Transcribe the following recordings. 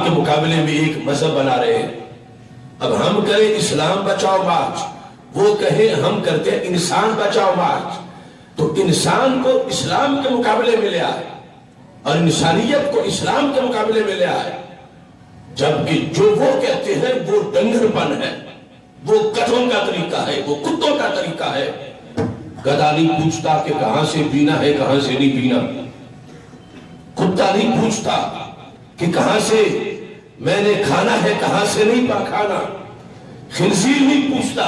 کے مقابلے میں ایک مذہب بنا رہے ہیں. اب ہم کریں اسلام بچاؤ مارچ، وہ کہیں ہم کرتے ہیں انسان بچاؤ مارچ. تو انسان کو اسلام کے مقابلے میں لے آئے اور انسانیت کو اسلام کے مقابلے میں لے آئے، جبکہ جو وہ کہتے ہیں وہ ڈنگر پن ہے، وہ گدھوں کا طریقہ ہے، وہ کتوں کا طریقہ ہے. گدھا نہیں پوچھتا کہ کہاں سے پینا ہے کہاں سے نہیں پینا، کتا نہیں پوچھتا کہ کہاں سے میں نے کھانا ہے کہاں سے نہیں کھانا، خنزیر نہیں پوچھتا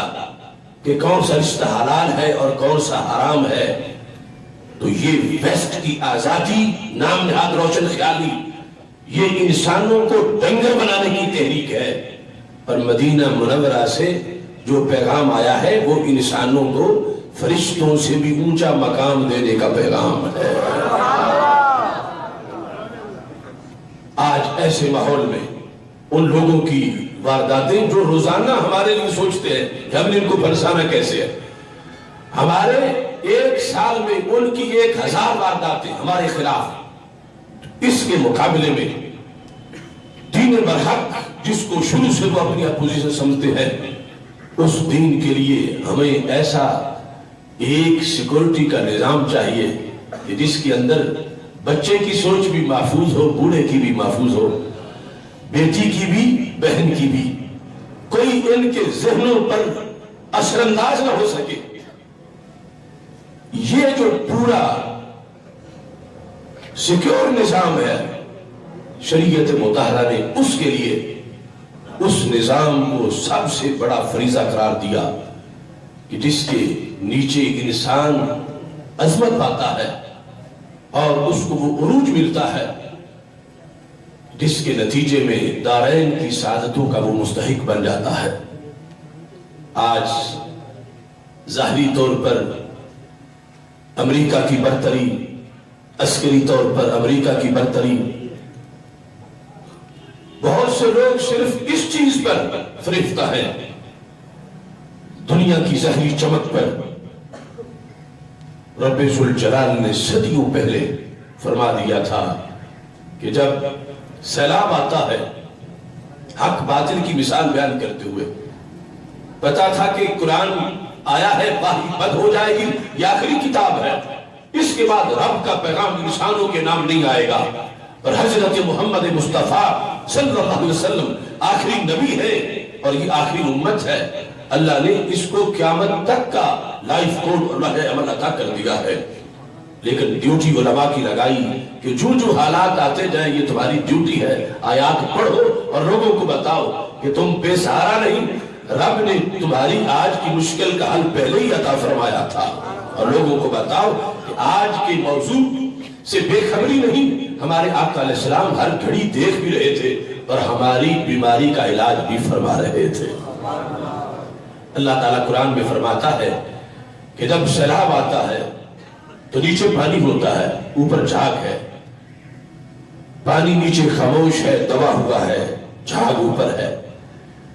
کہ کون سا رشتہ حلال ہے اور کون سا حرام ہے. تو یہ ویسٹ کی آزادی نام نہاد روشن خیالی، یہ انسانوں کو ڈنگر بنانے کی تحریک ہے. اور مدینہ منورہ سے جو پیغام آیا ہے وہ انسانوں کو فرشتوں سے بھی اونچا مقام دینے کا پیغام ہے. آج ایسے ماحول میں ان لوگوں کی وارداتیں جو روزانہ ہمارے لیے سوچتے ہیں کہ ہم نے ان کو پھنسانا کیسے ہے، ہمارے ایک سال میں ان کی 1000 وارداتیں ہمارے خلاف، اس کے مقابلے میں دین برحق جس کو شروع سے وہ اپنی اپوزیشن سمجھتے ہیں، اس دین کے لیے ہمیں ایسا ایک سیکورٹی کا نظام چاہیے کہ جس کے اندر بچے کی سوچ بھی محفوظ ہو، بوڑھے کی بھی محفوظ ہو، بیٹی کی بھی بہن کی بھی، کوئی ان کے ذہنوں پر اثر انداز نہ ہو سکے. یہ جو پورا سیکیور نظام ہے شریعت مطہرہ نے اس کے لیے اس نظام کو سب سے بڑا فریضہ قرار دیا کہ جس کے نیچے انسان عظمت پاتا ہے اور اس کو وہ عروج ملتا ہے، جس کے نتیجے میں دارین کی سعادتوں کا وہ مستحق بن جاتا ہے. آج ظاہری طور پر امریکہ کی برتری، عسکری طور پر امریکہ کی برتری، بہت سے لوگ صرف اس چیز پر فریفتہ ہیں، دنیا کی ظاہری چمک پر. رب ذوالجلال نے صدیوں پہلے فرما دیا تھا کہ جب سیلاب آتا ہے، حق باطل کی مثال بیان کرتے ہوئے پتا تھا کہ قرآن آیا ہے وحی بد ہو جائے گی، یہ آخری کتاب ہے، اس کے بعد رب کا پیغام انسانوں کے نام نہیں آئے گا، اور حضرت محمد مصطفیٰ صلی اللہ علیہ وسلم آخری نبی ہے اور یہ آخری امت ہے. اللہ نے اس کو قیامت تک کا لائف کوڈ اور نہج عمل عطا کر دیا ہے. لیکن ڈیوٹی علماء کی لگائی کہ جو حالات آتے جائیں یہ تمہاری ڈیوٹی ہے، آیات پڑھو اور لوگوں کو بتاؤ کہ تم بے سہارا نہیں، رب نے تمہاری آج کی مشکل کا حل پہلے ہی عطا فرمایا تھا. اور لوگوں کو بتاؤ کہ آج کے موضوع سے بے خبری نہیں، ہمارے آقا علیہ السلام ہر گھڑی دیکھ بھی رہے تھے اور ہماری بیماری کا علاج بھی فرما رہے تھے. اللہ تعالیٰ قرآن میں فرماتا ہے کہ جب سیلاب آتا ہے تو نیچے پانی ہوتا ہے، اوپر جھاگ ہے، پانی نیچے خاموش ہے، دبا ہوا ہے، جھاگ اوپر ہے،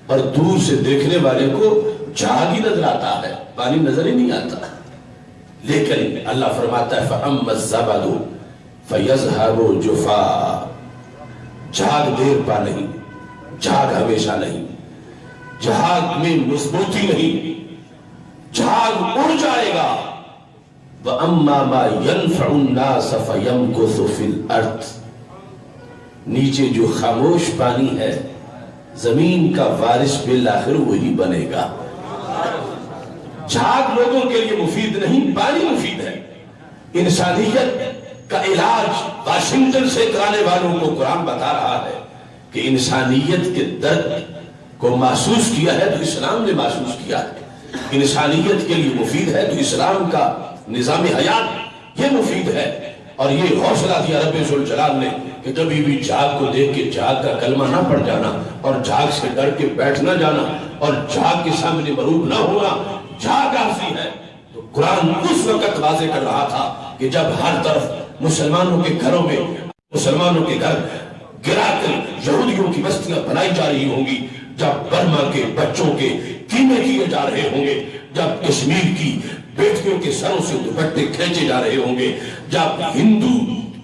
اور دور سے دیکھنے والے کو جھاگ ہی نظر آتا ہے، پانی نظر ہی نہیں آتا. لیکن اللہ فرماتا ہے فَأَمَّا الزَّبَدُ فَيَذْهَبُ جُفَاءً، جھاگ دیر پا نہیں، جھاگ ہمیشہ نہیں، جھاگ میں مضبوطی نہیں، جھاگ اڑ جائے گا. وَأَمَّا مَا يَنْفَعُ النَّاسَ فَيَمْكُثُ فِي الْأَرْضِ، نیچے جو خاموش پانی ہے زمین کا وارث بالآخر وہی بنے گا. جھاگ لوگوں کے لیے مفید نہیں، پانی مفید ہے. انسانیت کا علاج واشنگٹن سے کرانے والوں کو قرآن بتا رہا ہے کہ انسانیت کے درد کو محسوس کیا ہے تو اسلام نے محسوس کیا ہے. انسانیت کے لیے مفید ہے تو اسلام کا نظام حیات یہ مفید ہے. اور یہ حوصلہ دیا رب ذوالجلال نے کہ کبھی بھی جھاگ کو دیکھ کے جھاگ کا کلمہ نہ پڑ جانا اور جھاگ سے ڈر کے بیٹھ نہ جانا اور جھاگ کے سامنے مغلوب نہ ہونا. جھاگ عارضی ہے. تو قرآن اس وقت واضح کر رہا تھا کہ جب ہر طرف مسلمانوں کے گھروں میں مسلمانوں کے گھر گرا کر یہودیوں کی بستیاں بنائی جا رہی ہوں گی، جب برما کے بچوں کے قیمے کیے جا رہے ہوں گے، جب کشمیر کی بیٹیوں کے سروں سے دوپٹے کھینچے جا رہے ہوں گے، جب ہندو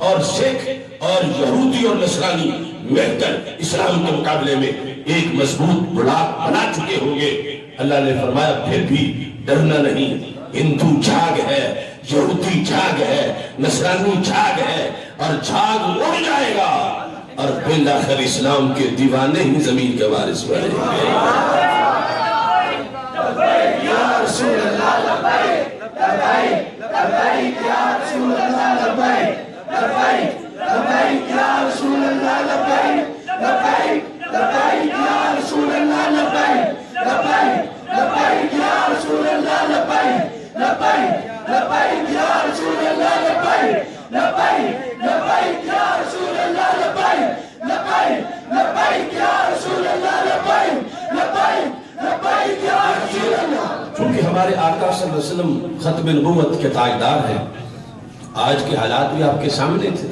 اور سکھ اور یہودی اور نصرانی مل کر اسلام کے مقابلے میں ایک مضبوط بلاک بنا چکے ہوں گے۔ اللہ نے فرمایا پھر بھی ڈرنا نہیں، ہندو جھاگ ہے، یہودی جھاگ ہے، نصرانی جھاگ ہے، اور جھاگ اڑ جائے گا، اور بالآخر اسلام کے دیوانے ہی زمین کے وارث بنیں گے۔ یا رسول اللہ لبیک لبیک لبیک یا رسول اللہ لبیک لبیک لبیک یا رسول اللہ لبیک لبیک لبیک یا رسول اللہ لبیک لبیک لبیک یا رسول اللہ لبیک لبیک لبیک یا رسول اللہ لبیک لبیک لبیک یا رسول اللہ لبیک لبیک لبیک یا رسول اللہ لبیک لبیک لبیک یا رسول اللہ۔ چونکہ ہمارے آقا صلی اللہ علیہ وسلم ختم نبوت کے تاجدار ہیں، آج کے حالات بھی آپ کے سامنے تھے،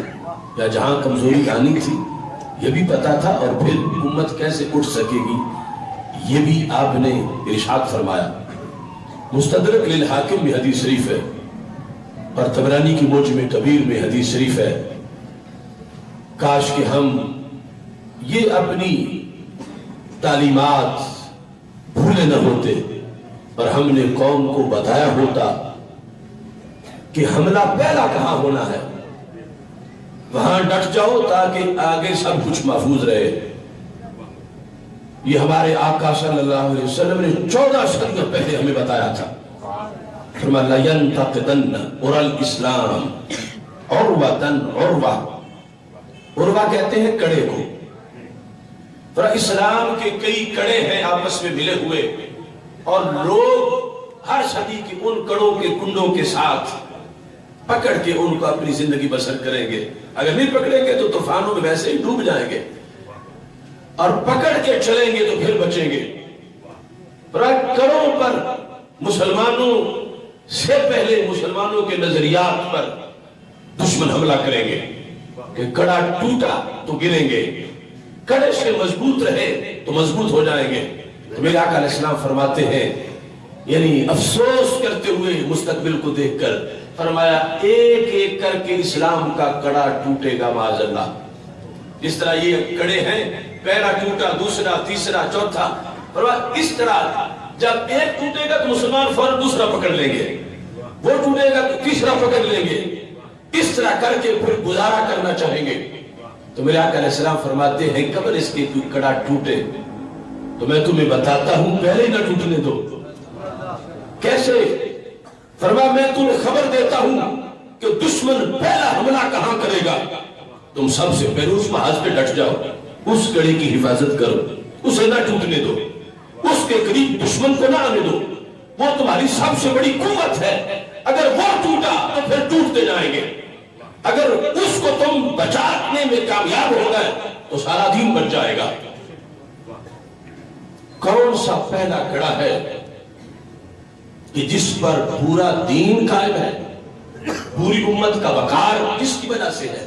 یا جہاں کمزوری آنی تھی یہ بھی پتا تھا، اور پھر امت کیسے اٹھ سکے گی یہ بھی آپ نے ارشاد فرمایا۔ مستدرک للحاکم میں حدیث شریف ہے، اور طبرانی کی معجم کبیر میں حدیث شریف ہے، کاش کہ ہم یہ اپنی تعلیمات بھولے نہ ہوتے، اور ہم نے قوم کو بتایا ہوتا کہ حملہ پہلا کہاں ہونا ہے، وہاں ڈٹ جاؤ تاکہ آگے سب کچھ محفوظ رہے۔ یہ ہمارے آقا صلی اللہ علیہ وسلم نے 14 صدیوں پہلے ہمیں بتایا تھا۔ فرمایا لَيَنْتَقِدَنَّ عُرَى الْإِسْلَامِ عُرْوَةً عُرْوَةً، عروہ کہتے ہیں کڑے کو۔ تو اسلام کے کئی کڑے ہیں آپس میں ملے ہوئے، اور لوگ ہر صدی کے ان کڑوں کے کنڈوں کے ساتھ پکڑ کے ان کو اپنی زندگی بسر کریں گے۔ اگر نہیں پکڑیں گے تو طوفانوں میں ویسے ہی ڈوب جائیں گے، اور پکڑ کے چلیں گے تو پھر بچیں گے۔ کڑوں پر مسلمانوں سے پہلے مسلمانوں کے نظریات پر دشمن حملہ کریں گے کہ کڑا ٹوٹا تو گریں گے، کڑے سے مضبوط رہے تو مضبوط ہو جائیں گے۔ تو میرے آقا علیہ السلام فرماتے ہیں، یعنی افسوس کرتے ہوئے مستقبل کو دیکھ کر، فرمایا ایک ایک کر کے اسلام کا کڑا ٹوٹے گا معاذ اللہ۔ جس طرح یہ کڑے ہیں، پہلا ٹوٹا، دوسرا، تیسرا، چوتھا، فرمایا اس طرح جب ایک ٹوٹے گا تو مسلمان فوراً دوسرا پکڑ لیں گے، وہ ٹوٹے گا تو تیسرا پکڑ لیں گے، اس طرح کر کے پھر گزارا کرنا چاہیں گے۔ تو میرے آقا علیہ السلام فرماتے ہیں قبل اس کے کڑا ٹوٹے تو میں تمہیں بتاتا ہوں پہلے نہ ٹوٹنے دو۔ کیسے؟ فرمایا میں تمہیں خبر دیتا ہوں کہ دشمن پہلا حملہ کہاں کرے گا، تم سب سے پہلے اس محاذ پہ ڈٹ جاؤ، اس کڑے کی حفاظت کرو، اسے نہ ٹوٹنے دو، اس کے قریب دشمن کو نہ آنے دو، وہ تمہاری سب سے بڑی قوت ہے۔ اگر وہ ٹوٹا تو پھر ٹوٹتے جائیں گے، اگر اس کو تم بچانے میں کامیاب ہو گئے تو سارا دین بچ جائے گا۔ کون سا پہلا کڑا ہے کہ جس پر پورا دین قائم ہے، پوری امت کا وقار جس کی وجہ سے ہے،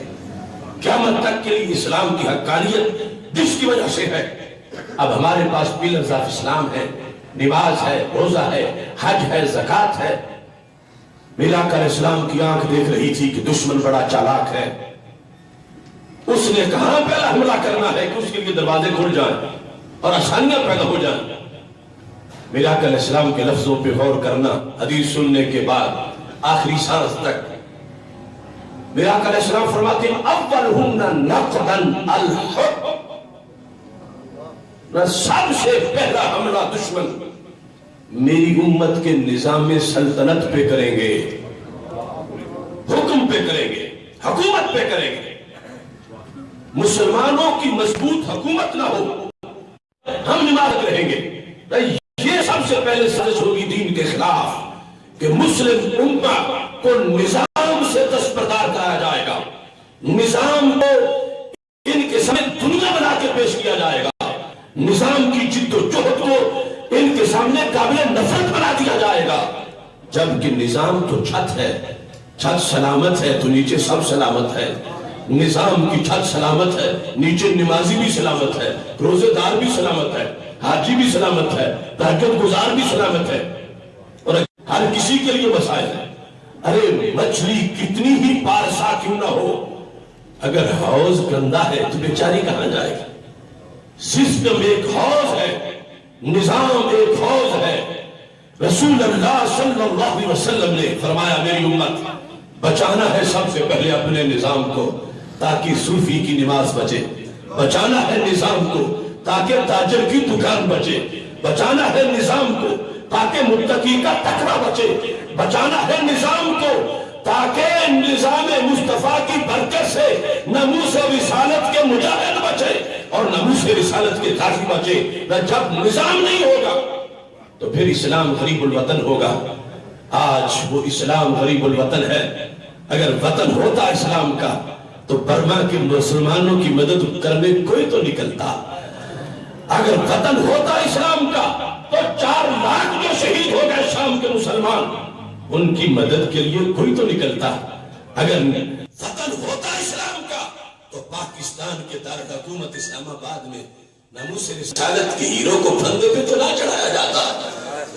قیامت تک کے لیے اسلام کی حقانیت جس کی وجہ سے ہے۔ اب ہمارے پاس پلرز آف اسلام ہے، نماز ہے، روزہ ہے، حج ہے، زکوٰۃ ہے۔ میرا آقا علیہ السلام کی آنکھ دیکھ رہی تھی کہ دشمن بڑا چالاک ہے، اس نے کہاں پہلا حملہ کرنا ہے کہ اس کے لیے دروازے کھل جائیں اور آسانیاں پیدا ہو جائیں۔ میرے آقا علیہ السلام کے لفظوں پہ غور کرنا، حدیث سننے کے بعد آخری سانس تک۔ میرے آقا علیہ السلام فرماتے ہیں اولہن نقدن الحب، سب سے پہلا حملہ دشمن میری امت کے نظام سلطنت پہ کریں گے، حکم پہ کریں گے، حکومت پہ کریں گے۔ مسلمانوں کی مضبوط حکومت نہ ہو، ہم نماز رہیں گے، یہ سب سے پہلے سازش ہوگی دین کے خلاف کہ مسلم امت کو نظام سے دستبردار کرایا جائے گا، نظام کو ان کے سامنے دنیا بنا کے پیش کیا جائے گا، نظام کی جد و جہد کو ان کے سامنے قابل نفرت بنا دیا جائے گا۔ جبکہ نظام تو چھت ہے، چھت سلامت ہے تو نیچے سب سلامت ہے، نظام کی چھت سلامت ہے، نیچے نمازی بھی سلامت ہے، روزے دار بھی سلامت ہے، حاجی بھی سلامت ہے، تہجد گزار بھی سلامت ہے، اور ہر کسی کے لیے مسائل ہے۔ ارے مچھلی کتنی ہی پارسا کیوں نہ ہو، اگر حوض گندا ہے تو بیچاری کہاں جائے گی؟ سسٹم ایک حوض ہے، نظام ایک حوض ہے۔ رسول اللہ صلی اللہ علیہ وسلم نے فرمایا میری امت بچانا ہے سب سے پہلے اپنے نظام کو تاکہ صوفی کی نماز بچے، بچانا ہے نظام کو تاکہ تاجر کی دکان بچے، بچانا ہے نظام کو تاکہ متقی کا تقویٰ بچے، بچانا ہے نظام کو تاکہ نظام مصطفیٰ کی برکت سے ناموس رسالت کے مجاہد بچے اور ناموس رسالت کے داعی بچے۔ جب نظام نہیں ہوگا تو پھر اسلام غریب الوطن ہوگا۔ آج وہ اسلام غریب الوطن ہے۔ اگر وطن ہوتا اسلام کا تو برما کے مسلمانوں کی مدد کرنے کوئی تو نکلتا۔ اگر وطن ہوتا اسلام کا تو 4 لاکھ جو شہید ہو گئے شام کے مسلمان، ان کی مدد کے لیے کوئی تو نکلتا۔ اگر وطن ہوتا اسلام کا تو پاکستان کے دارالحکومت اسلام آباد میں ناموس رسالت کے ہیرو کو پھندے پہ تو نہ چڑھایا جاتا۔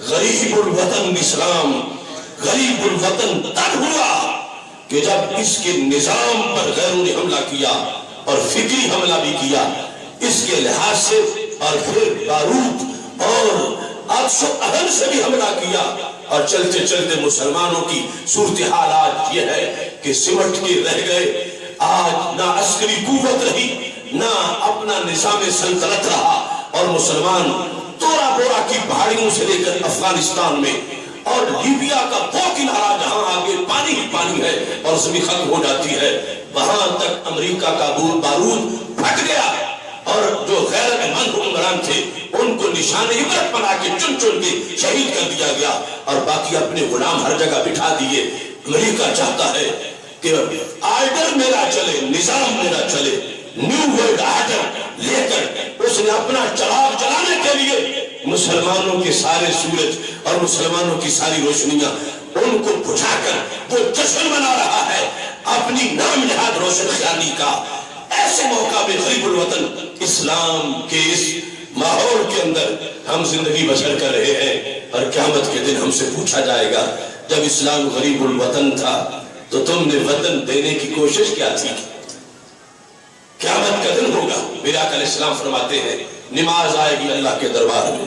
غریب الوطن اسلام غریب الوطن تب ہوا کہ جب اس کے نظام پر غیروں نے حملہ کیا اور فکری حملہ بھی کیا اس کے لحاظ سے، اور پھر بارود اور آتش و اہل سے بھی حملہ کیا، اور چلتے چلتے مسلمانوں کی صورتحال آج یہ ہے کہ سمٹ کے رہ گئے۔ آج نہ عسکری قوت رہی نہ اپنا نظام سلطنت رہا، اور مسلمان تورا بورا کی پہاڑیوں سے لے کر افغانستان میں اور لیبیا کا وہ کنارہ جہاں آگے پانی ہی پانی ہے اور زمین ختم ہو جاتی ہے، وہاں تک امریکہ کا بارود پھٹ گیا، اور جو غیرت مند حکمران تھے ان کو نشان عبرت بنا کے چن چن کے شہید کر دیا گیا، اور باقی اپنے غلام ہر جگہ بٹھا دیے۔ امریکہ چاہتا ہے کہ آرڈر میرا چلے، نظام میرا چلے، نیو ورلڈ آرڈر لے کر اس نے اپنا چراغ جلانے کے لیے مسلمانوں کے سارے سورج اور مسلمانوں کی ساری روشنیاں ان کو بجھا کر وہ جشن منا رہا ہے اپنی نام نہاد روشن خیالی کا۔ ایسے موقع میں غریب الوطن اسلام کے اس ماحول کے اندر ہم زندگی بسر کر رہے ہیں، اور قیامت کے دن ہم سے پوچھا جائے گا جب اسلام غریب الوطن تھا تو تم نے وطن دینے کی کوشش کیا تھی؟ قیامت کا دن ہوگا، میرا آقا علیہ السلام فرماتے ہیں نماز آئے گی اللہ کے دربار میں،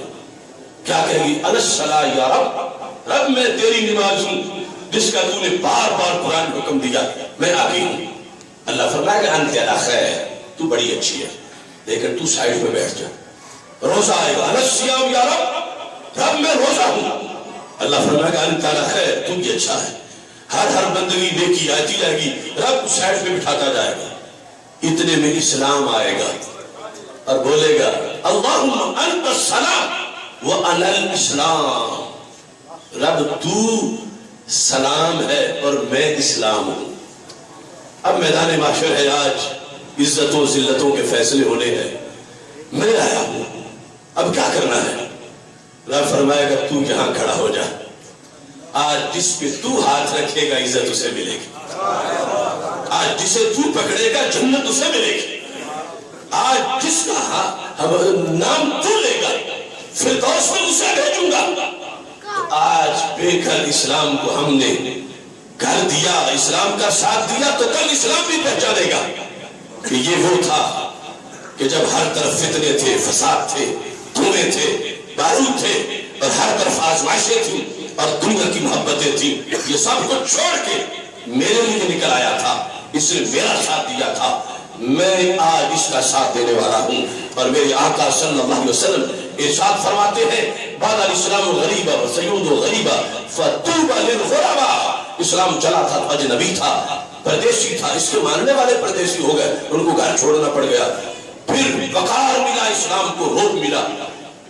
کیا کہے گی؟ انا الصلاۃ یا رب، رب میں تیری نماز ہوں جس کا تو نے بار بار قرآن حکم دیا، میں آگے ہوں۔ اللہ فرمائے گا انت علی خیر، تو بڑی اچھی ہے لیکن تو سائیڈ پہ بیٹھ جا۔ روزہ آئے گا، انا الصیام یا رب، رب میں روزہ ہوں، اللہ فرمائے گا انت علی خیر، تو بھی اچھا ہے۔ ہر بندگی نیکی آتی جائے گی، رب سائیڈ پہ بٹھاتا جائے گا۔ اتنے میں اسلام آئے گا اور بولے گا اللہم انت السلام وانا الاسلام، رب تو سلام ہے اور میں اسلام ہوں۔ اب میدان محشر ہے، آج عزتوں ذلتوں کے فیصلے ہونے ہیں، میں آیا ہوں، اب کیا کرنا ہے؟ رب فرمائے گا تو یہاں کھڑا ہو جا، آج جس پہ تو ہاتھ رکھے گا عزت اسے ملے گی، آج جسے تو پکڑے گا جنت اسے ملے گی، آج جس کا نام تو لے گا فردوس میں اسے بھیجوں گا۔ تو آج بے گھر اسلام کو ہم نے گھر دیا، اسلام کا ساتھ دیا، تو کل اسلام بھی پہچانے گا کہ یہ وہ تھا کہ جب ہر طرف فتنے تھے، فساد تھے، دھوئے تھے، بارود تھے، اور ہر طرف آزمائشیں تھیں اور دنیا کی محبتیں تھیں، یہ سب کو چھوڑ کے میرے لیے نکل آیا تھا، اس نے میرا ساتھ دیا تھا، میں آج اس کا ساتھ دینے والا ہوں۔ اور میرے آقا صلی اللہ علیہ وسلم ارشاد فرماتے ہیں بعد الاسلام غریبا وسیعود غریبا فطوبى للغرباء، اسلام چلا تھا تو اجنبی تھا، پردیسی تھا، اس کے ماننے والے پردیسی ہو گئے، ان کو گھر چھوڑنا پڑ گیا، پھر وقار ملا اسلام کو، روب ملا،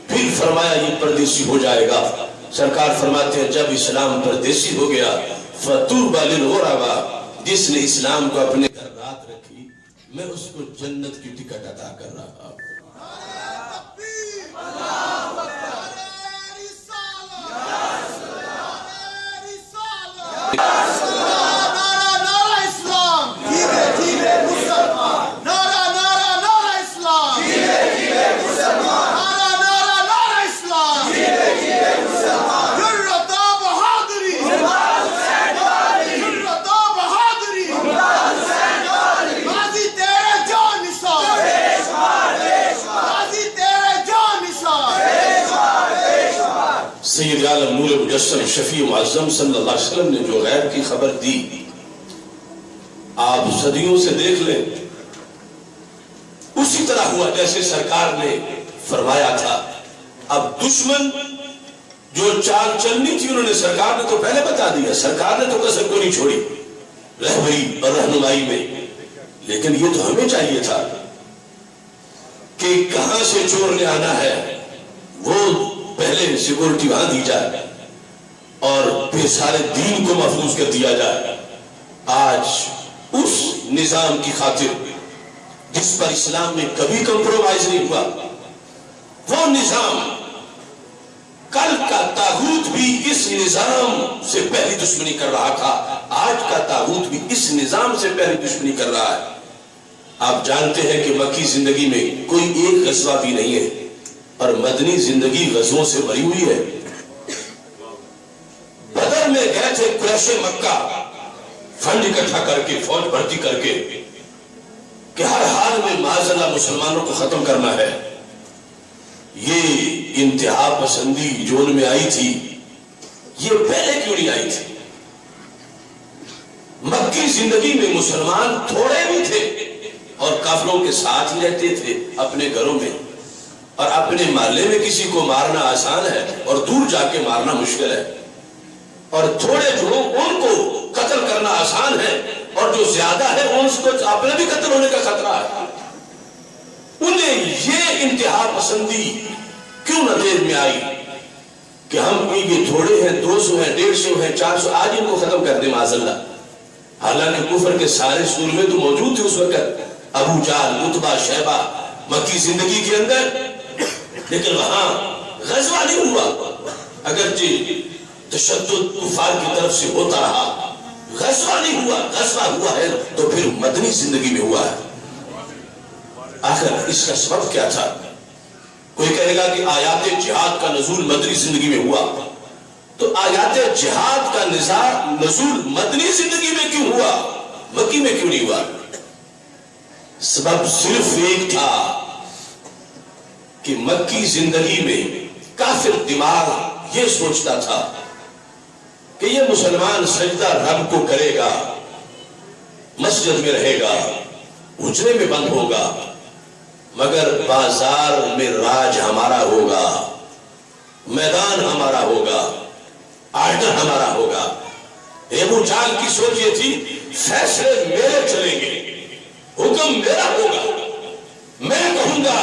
پھر فرمایا یہ پردیسی ہو جائے گا۔ سرکار فرماتے ہیں جب اسلام پردیسی ہو گیا فطوبى للغرباء، جس نے اسلام کو اپنے گھر رات رکھی میں اس کو جنت کی ٹکٹ عطا کر رہا ہوں۔ غازی سید عالم نور مجسم شفیع معظم صلی اللہ علیہ وسلم نے جو غیب کی خبر دی، آپ صدیوں سے دیکھ لیں، اسی طرح ہوا جیسے سرکار نے فرمایا تھا۔ اب دشمن جو چال چلنی تھی انہوں نے، سرکار نے تو پہلے بتا دیا، سرکار نے تو کسر کو نہیں چھوڑی رہبری اور رہنمائی میں، لیکن یہ تو ہمیں چاہیے تھا کہ کہاں سے چور نے آنا ہے وہ پہلے سیکورٹی وہاں دی جائے اور پھر سارے دین کو محفوظ کر دیا جائے۔ آج اس نظام کی خاطر جس پر اسلام میں کبھی کمپرومائز نہیں ہوا، وہ نظام، کل کا طاغوت بھی اس نظام سے پہلی دشمنی کر رہا تھا، آج کا طاغوت بھی اس نظام سے پہلی دشمنی کر رہا ہے۔ آپ جانتے ہیں کہ مکی زندگی میں کوئی ایک غزوہ بھی نہیں ہے اور مدنی زندگی غزووں سے بھری ہوئی ہے۔ بدر میں گئے تھے قریش مکہ فنڈ اکٹھا کر کے، فوج بھرتی کر کے کہ ہر حال میں معاذ اللہ مسلمانوں کو ختم کرنا ہے۔ یہ انتہا پسندی جو ان میں آئی تھی، یہ پہلے کیوں نہیں آئی تھی؟ مکی زندگی میں مسلمان تھوڑے بھی تھے اور کافروں کے ساتھ ہی رہتے تھے اپنے گھروں میں، اور اپنے محلے میں کسی کو مارنا آسان ہے اور دور جا کے مارنا مشکل ہے، اور تھوڑے جو ان کو قتل کرنا آسان ہے اور جو زیادہ ہے ان کو اپنے بھی قتل ہونے کا خطرہ ہے۔ انہیں یہ انتہا پسندی کیوں نہ دیر میں آئی کہ ہم یہ تھوڑے ہیں، 200 ہیں، 150 ہیں، 400، آج ان کو ختم کر دیں معاذ اللہ۔ حالانکہ کفر کے سارے سورمے تو موجود تھے اس وقت، ابو جہل، عتبہ، شیبہ، مکی زندگی کے اندر، لیکن وہاں غزوہ نہیں ہوا، اگرچہ تشدد کفار کی طرف سے ہوتا رہا، غزوہ نہیں ہوا۔ غزوہ ہوا ہے تو پھر مدنی زندگی میں ہوا ہے۔ آخر اس کا سبب کیا تھا؟ کوئی کہے گا کہ آیات جہاد کا نزول مدنی زندگی میں ہوا، تو آیات جہاد کا نزول مدنی زندگی میں کیوں ہوا، مکی میں کیوں نہیں ہوا؟ سبب صرف ایک تھا کہ مکی زندگی میں کافر دماغ یہ سوچتا تھا کہ یہ مسلمان سجدہ رب کو کرے گا، مسجد میں رہے گا، حجرے میں بند ہوگا، مگر بازار میں راج ہمارا ہوگا، میدان ہمارا ہوگا، آرڈر ہمارا ہوگا۔ ابو جہل کی سوچ یہ تھی، فیصلے میرے چلیں گے، حکم میرا ہوگا، میں کہوں گا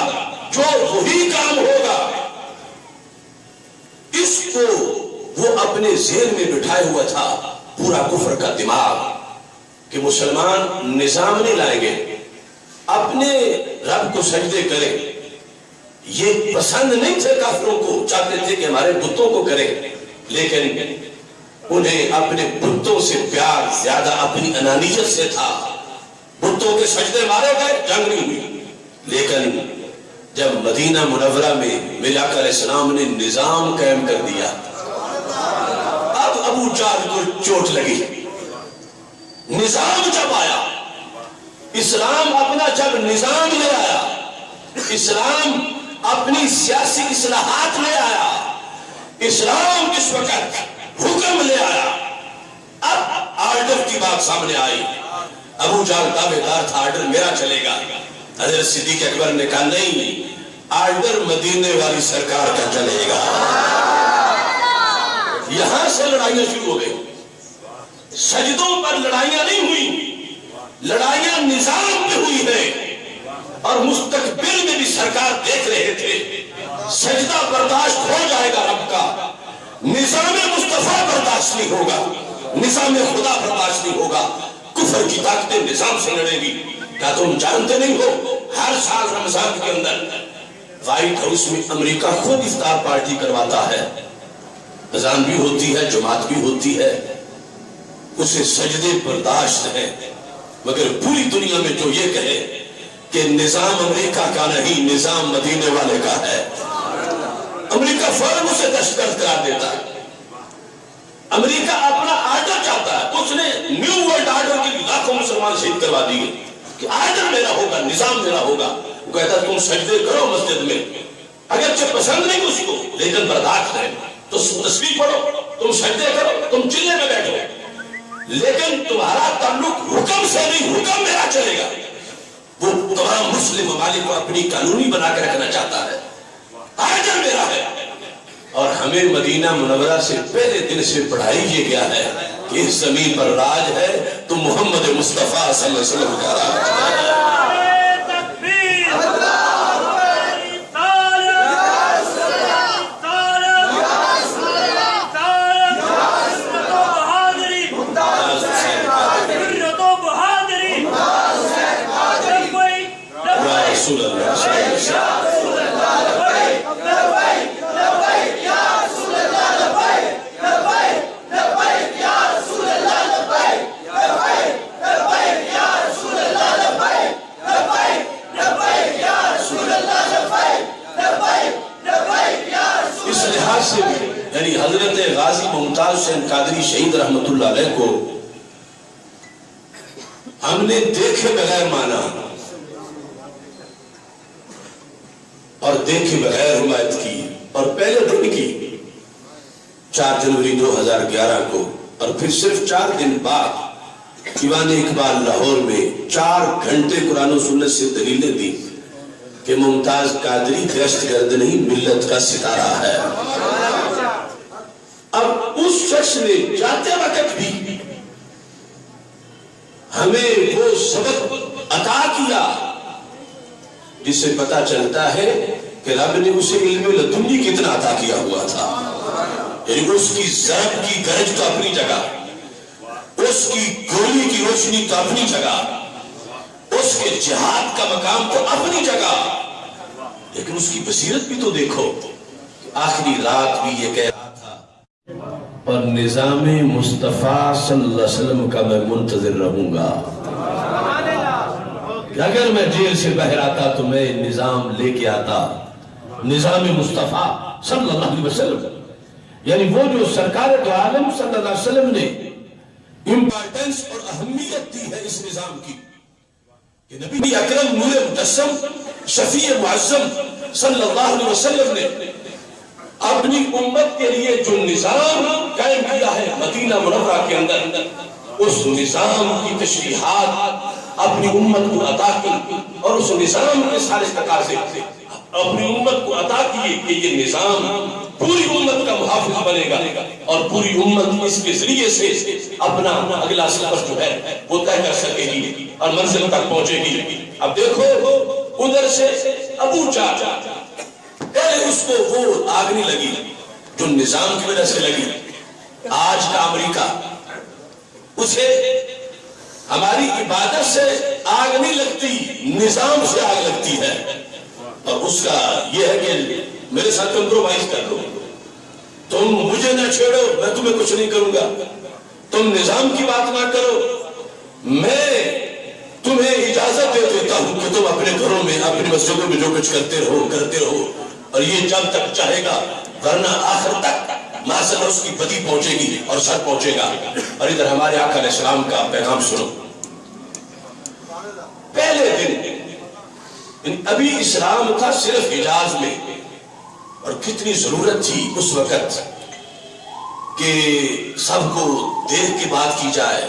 جو وہی کام ہوگا۔ اس کو وہ اپنے ذہن میں بٹھائے ہوا تھا، پورا کفر کا دماغ، کہ مسلمان نظام نہیں لائیں گے، اپنے رب کو سجدے کریں۔ یہ پسند نہیں تھے کافروں کو، چاہتے تھے کہ ہمارے بتوں کو کریں، لیکن انہیں اپنے بتوں سے پیار زیادہ اپنی انانیت سے تھا۔ بتوں کے سجدے مارے گئے، جنگ نہیں ہوئی، لیکن جب مدینہ منورہ میں میرے آقا علیہ السلام نے نظام قائم کر دیا، اب ابو جہل کو چوٹ لگی۔ نظام جب آیا، اسلام اپنا جب نظام لے آیا، اسلام اپنی سیاسی اصلاحات لے آیا، اسلام اس وقت حکم لے آیا، اب آرڈر کی بات سامنے آئی۔ ابو جہل دعوے دار تھا آرڈر میرا چلے گا، حضرت صدیق اکبر نے کہا نہیں، آرڈر مدینے والی سرکار کا چلے گا۔ یہاں سے لڑائیاں شروع ہو گئی، سجدوں پر لڑائیاں نہیں ہوئی، لڑائیاں نظام پہ ہوئی ہے، اور مستقبل میں بھی سرکار دیکھ رہے تھے سجدہ برداشت ہو جائے گا رب کا، نظام مصطفیٰ برداشت نہیں ہوگا، نظام خدا برداشت نہیں ہوگا، کفر کی طاقتیں نظام سے لڑے گی۔ کیا تم جانتے نہیں ہو ہر سال رمضان کے اندر وائٹ ہاؤس میں امریکہ خود افطار پارٹی کرواتا ہے، اذان بھی ہوتی ہے، جماعت بھی ہوتی ہے، اسے سجدے برداشت ہے، مگر پوری دنیا میں جو یہ کہے کہ نظام امریکہ کا نہیں، نظام مدینے والے کا ہے، امریکہ فوراً اسے دہشتگرد قرار دیتا ہے۔ امریکہ اپنا آرڈر چاہتا ہے، اس نے نیو ورلڈ آرڈر کے لاکھوں مسلمان شہید کروا دیے کہ آرڈر میرا ہوگا، نظام میرا ہوگا۔ وہ کہتا ہے تم سجدے کرو مسجد میں، اگرچہ پسند نہیں اس کو لیکن برداشت ہے، تو تسبیح پڑھو، تم سجدے کرو، تم چلے میں بیٹھو، لیکن تمہارا تعلق حکم سے نہیں، حکم میرا چلے گا۔ وہ تمام مسلم ممالک کو اپنی قانونی بنا کے رکھنا چاہتا ہے، آئیڈل میرا ہے۔ اور ہمیں مدینہ منورہ سے پہلے دن سے پڑھائی یہ گیا ہے کہ اس زمین پر راج ہے تو محمد مصطفیٰ صلی اللہ علیہ وسلم کا راج ہے۔ رسول اللہ صلی اللہ علیہ وسلم۔ اس لحاظ سے بھی یعنی حضرت غازی ممتاز حسین قادری شہید رحمت اللہ علیہ کو ہم نے دیکھے بغیر مانا اور دیکھے بغیر حمایت کی، اور پہلے دن کی 4 جنوری 2011 کو، اور پھر صرف 4 دن بعد دیوان اقبال لاہور میں 4 گھنٹے قرآن و سنت سے دلیلیں دی کہ ممتاز قادری دہشت گرد نہیں، ملت کا ستارہ ہے۔ اب اس شخص نے جاتے وقت بھی ہمیں وہ سبق عطا کیا جس سے پتا چلتا ہے کہ رب نے اسے علم لدنی کتنا عطا کیا ہوا تھا۔ یعنی اس کی ضرب کی گرج تو اپنی جگہ، اس کی گولی کی روشنی تو اپنی جگہ، اس کے جہاد کا مقام تو اپنی جگہ، لیکن اس کی بصیرت بھی تو دیکھو کہ آخری رات بھی یہ کہہ رہا تھا اور نظام مصطفیٰ صلی اللہ علیہ وسلم کا میں منتظر رہوں گا کہ اگر میں جیل سے باہر آتا تو میں نظام لے کے آتا، نظام مصطفیٰ صلی اللہ علیہ وسلم، یعنی وہ جو سرکار دو عالم صلی اللہ علیہ وسلم نے امپارٹنس اور اہمیت دی ہے اس نظام کی کہ نبی اکرم نور مجسم شفیع معظم صلی اللہ علیہ وسلم نے اپنی امت کے لیے جو نظام قائم کیا ہے مدینہ منورہ کے اندر، اس نظام کی تشریحات اپنی امت کو عطا کی، اور اس نظام کے سارے تقاضے اپنی امت کو عطا کیے کہ یہ نظام پوری امت کا محافظ بنے گا اور پوری امت اس کے ذریعے سے اپنا اگلا سفر جو ہے وہ طے کر سکے گی اور منزل تک پہنچے گی۔ اب دیکھو ادھر سے ابو چاچا پہلے اس کو وہ آگ نہیں لگی جو نظام کی وجہ سے لگی، آج کا امریکہ اسے ہماری عبادت سے آگ نہیں لگتی، نظام سے آگ لگتی ہے، اور اس کا یہ ہے کہ میرے ساتھ کمپرومائز کر لو، تم مجھے نہ چھیڑو میں تمہیں کچھ نہیں کروں گا، تم نظام کی بات نہ کرو، میں تمہیں اجازت دے دیتا ہوں کہ تم اپنے گھروں میں اپنی مسجدوں میں جو کچھ کرتے رہو، اور یہ جب تک چاہے گا، ورنہ آخر تک معاذ اس کی بدی پہنچے گی اور سر پہنچے گا۔ اور ادھر ہمارے آقا علیہ السلام کا پیغام سنو۔ پہلے دن ابھی اسلام تھا صرف حجاز میں، اور کتنی ضرورت تھی اس وقت کہ سب کو دیکھ کے بات کی جائے،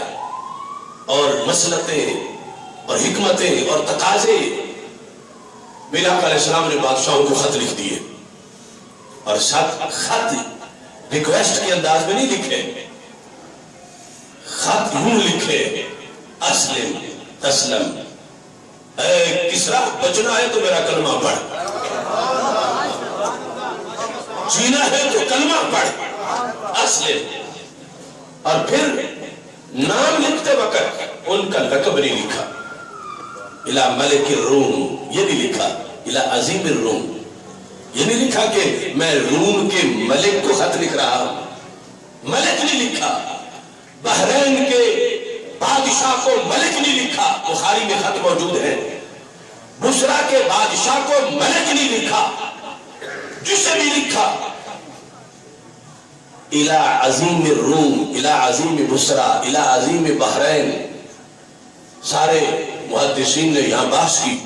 اور مسلطیں اور حکمتیں اور تقاضے۔ میرے آقا علیہ السلام نے بادشاہوں کو خط لکھ دیے، اور خط ریکویسٹ کے انداز میں نہیں لکھے، خط یوں لکھے، اسلم تسلم، اے کسرا بچنا ہے تو میرا کلمہ پڑھ، جینا ہے تو کلمہ پڑھ، اسلم۔ اور پھر نام لکھتے وقت ان کا لقب نہیں لکھا، الہ ملک الروم، یہ نہیں لکھا الہ عظیم الروم، یہ نہیں لکھا کہ میں روم کے ملک کو خط لکھ رہا ہوں، ملک نہیں لکھا، بحرین کے بادشاہ کو ملک نہیں لکھا، بخاری میں خط موجود ہے، بصرہ کے بادشاہ کو ملک نہیں لکھا، جسے بھی لکھا الہ عظیم الروم، الہ عظیم بصرہ، الہ عظیم بحرین۔ سارے محدثین نے یہاں بحث کی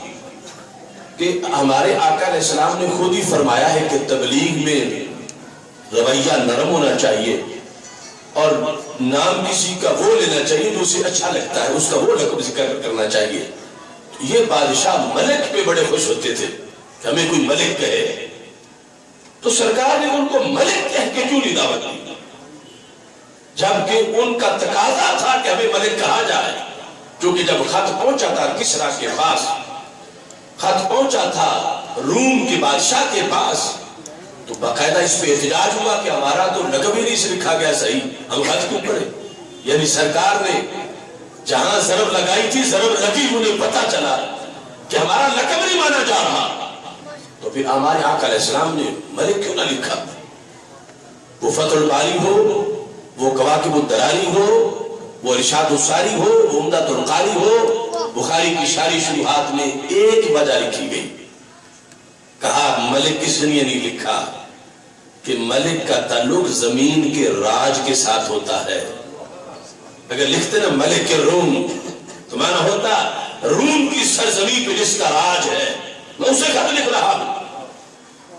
کہ ہمارے آقا علیہ السلام نے خود ہی فرمایا ہے کہ تبلیغ میں رویہ نرم ہونا چاہیے اور نام کسی کا وہ لینا چاہیے جو اسے اچھا لگتا ہے، اس کا وہ لقب ذکر کرنا چاہیے۔ یہ بادشاہ ملک پہ بڑے خوش ہوتے تھے کہ ہمیں کوئی ملک کہے، تو سرکار نے ان کو ملک کہہ کے کیوں نہیں دعوت دی، جبکہ ان کا تقاضا تھا کہ ہمیں ملک کہا جائے؟ کیونکہ جب خط پہنچا تھا کسرا کے پاس، خط پہنچا تھا روم کے بادشاہ کے پاس، تو باقاعدہ اس پہ احتجاج ہوا کہ ہمارا تو لقب ہی نہیں سے لکھا گیا صحیح، ہم خط کیوں پڑھے؟ یعنی سرکار نے جہاں ضرب لگائی تھی ضرب لگی، انہیں پتا چلا کہ ہمارا لقب نہیں مانا جا رہا، تو پھر ہمارے آقا علیہ السلام نے ملک کیوں نہ لکھا؟ وہ فتح الباری ہو، وہ کواکب الدراری ہو، وہ ارشاد الساری ہو، وہ عمدۃ القاری ہو، بخاری کی شاری شروحات میں ایک ہی وجہ لکھی گئی، کہا ملک اس لیے نہیں لکھا کہ ملک کا تعلق زمین کے راج کے ساتھ ہوتا ہے۔ اگر لکھتے نا ملک روم تو مانا ہوتا روم کی سرزمین پہ جس کا راج ہے، میں اسے خط لکھ رہا ہوں۔